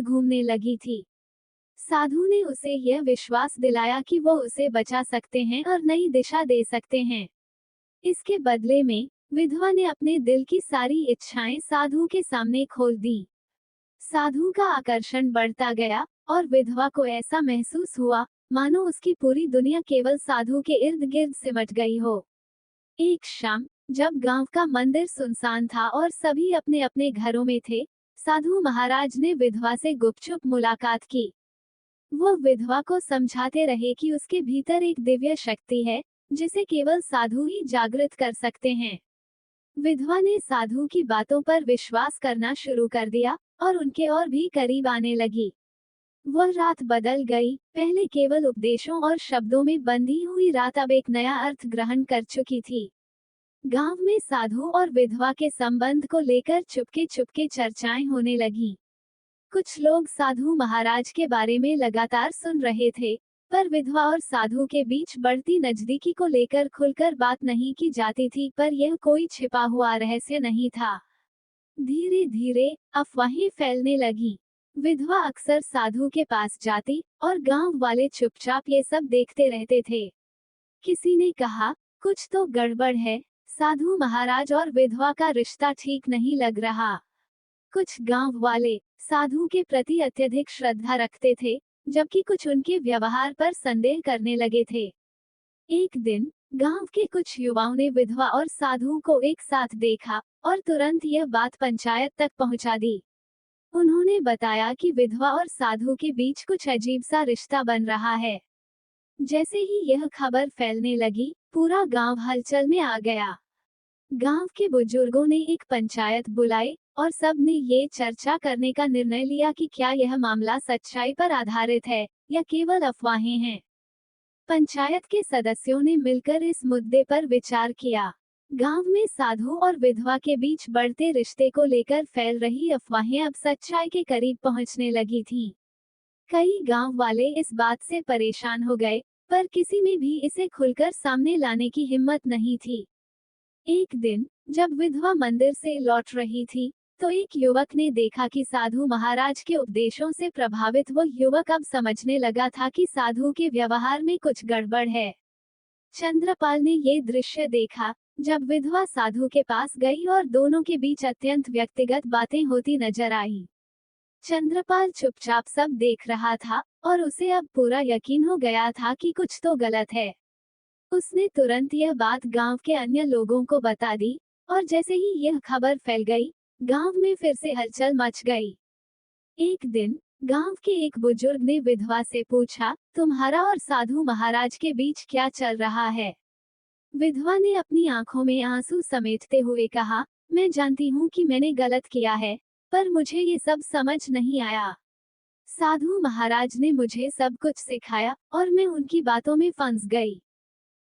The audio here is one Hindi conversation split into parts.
घूमने लगी थी। साधु ने उसे यह विश्वास दिलाया कि वो उसे बचा सकते हैं और नई दिशा दे सकते हैं। इसके बदले में विधवा ने अपने दिल की सारी इच्छाएं साधु के सामने खोल दी। साधु का आकर्षण बढ़ता गया और विधवा को ऐसा महसूस हुआ मानो उसकी पूरी दुनिया केवल साधु के इर्द गिर्द सिमट गई हो। एक शाम, जब गांव का मंदिर सुनसान था और सभी अपने अपने घरों में थे, साधु महाराज ने विधवा से गुपचुप मुलाकात की। वो विधवा को समझाते रहे कि उसके भीतर एक दिव्य शक्ति है, जिसे केवल साधु ही जागृत कर सकते हैं। विधवा ने साधु की बातों पर विश्वास करना शुरू कर दिया और उनके और भी करीब आने लगी। वह रात बदल गई, पहले केवल उपदेशों और शब्दों में बंधी हुई रात अब एक नया अर्थ ग्रहण कर चुकी थी। गांव में साधु और विधवा के संबंध को लेकर चुपके चुपके चर्चाएं होने लगीं। कुछ लोग साधु महाराज के बारे में लगातार सुन रहे थे, पर विधवा और साधु के बीच बढ़ती नजदीकी को लेकर खुलकर बात नहीं की जाती थी, पर यह कोई छिपा हुआ रहस्य नहीं था। धीरे धीरे अफवाहें फैलने लगी। विधवा अक्सर साधु के पास जाती और गांव वाले चुपचाप ये सब देखते रहते थे। किसी ने कहा, कुछ तो गड़बड़ है, साधु महाराज और विधवा का रिश्ता ठीक नहीं लग रहा। कुछ गांव वाले साधु के प्रति अत्यधिक श्रद्धा रखते थे, जबकि कुछ उनके व्यवहार पर संदेह करने लगे थे। एक दिन गांव के कुछ युवाओं ने विधवा और साधु को एक साथ देखा और तुरंत यह बात पंचायत तक पहुंचा दी। उन्होंने बताया कि विधवा और साधु के बीच कुछ अजीब सा रिश्ता बन रहा है। जैसे ही यह खबर फैलने लगी, पूरा गांव हलचल में आ गया। गांव के बुजुर्गों ने एक पंचायत बुलाई और सब ने ये चर्चा करने का निर्णय लिया कि क्या यह मामला सच्चाई पर आधारित है या केवल अफवाहें हैं। पंचायत के सदस्यों ने मिलकर इस मुद्दे पर विचार किया। गांव में साधु और विधवा के बीच बढ़ते रिश्ते को लेकर फैल रही अफवाहें अब सच्चाई के करीब पहुंचने लगी थीं। कई गांव वाले इस बात से परेशान हो गए, पर किसी में भी इसे खुलकर सामने लाने की हिम्मत नहीं थी। एक दिन जब विधवा मंदिर से लौट रही थी, तो एक युवक ने देखा कि साधु महाराज के उपदेशों से प्रभावित वो युवक अब समझने लगा था कि साधु के व्यवहार में कुछ गड़बड़ है। चंद्रपाल ने ये दृश्य देखा जब विधवा साधु के पास गई और दोनों के बीच अत्यंत व्यक्तिगत बातें होती नजर आई। चंद्रपाल चुपचाप सब देख रहा था और उसे अब पूरा यकीन हो गया था कि कुछ तो गलत है। उसने तुरंत यह बात गांव के अन्य लोगों को बता दी और जैसे ही यह खबर फैल गई, गांव में फिर से हलचल मच गई। एक दिन गांव के एक बुजुर्ग ने विधवा से पूछा, तुम्हारा और साधु महाराज के बीच क्या चल रहा है? विधवा ने अपनी आंखों में आंसू समेटते हुए कहा, मैं जानती हूँ कि मैंने गलत किया है, पर मुझे ये सब समझ नहीं आया। साधु महाराज ने मुझे सब कुछ सिखाया और मैं उनकी बातों में फंस गई।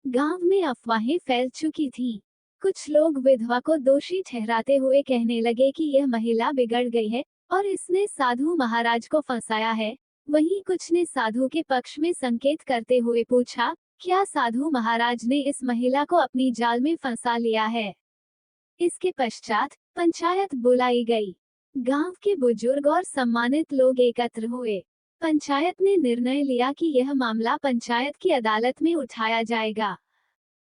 गांव में अफवाहें फैल चुकी थीं। कुछ लोग विधवा को दोषी ठहराते हुए कहने लगे कि यह महिला बिगड़ गई है और इसने साधु महाराज को फंसाया है। वहीं कुछ ने साधु के पक्ष में संकेत करते हुए पूछा, क्या साधु महाराज ने इस महिला को अपनी जाल में फंसा लिया है? इसके पश्चात पंचायत बुलाई गई। गांव के बुजुर्ग और सम्मानित लोग एकत्र हुए। पंचायत ने निर्णय लिया कि यह मामला पंचायत की अदालत में उठाया जाएगा।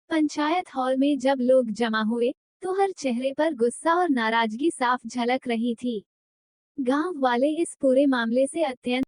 पंचायत हॉल में जब लोग जमा हुए, तो हर चेहरे पर गुस्सा और नाराजगी साफ झलक रही थी। गांव वाले इस पूरे मामले से अत्यंत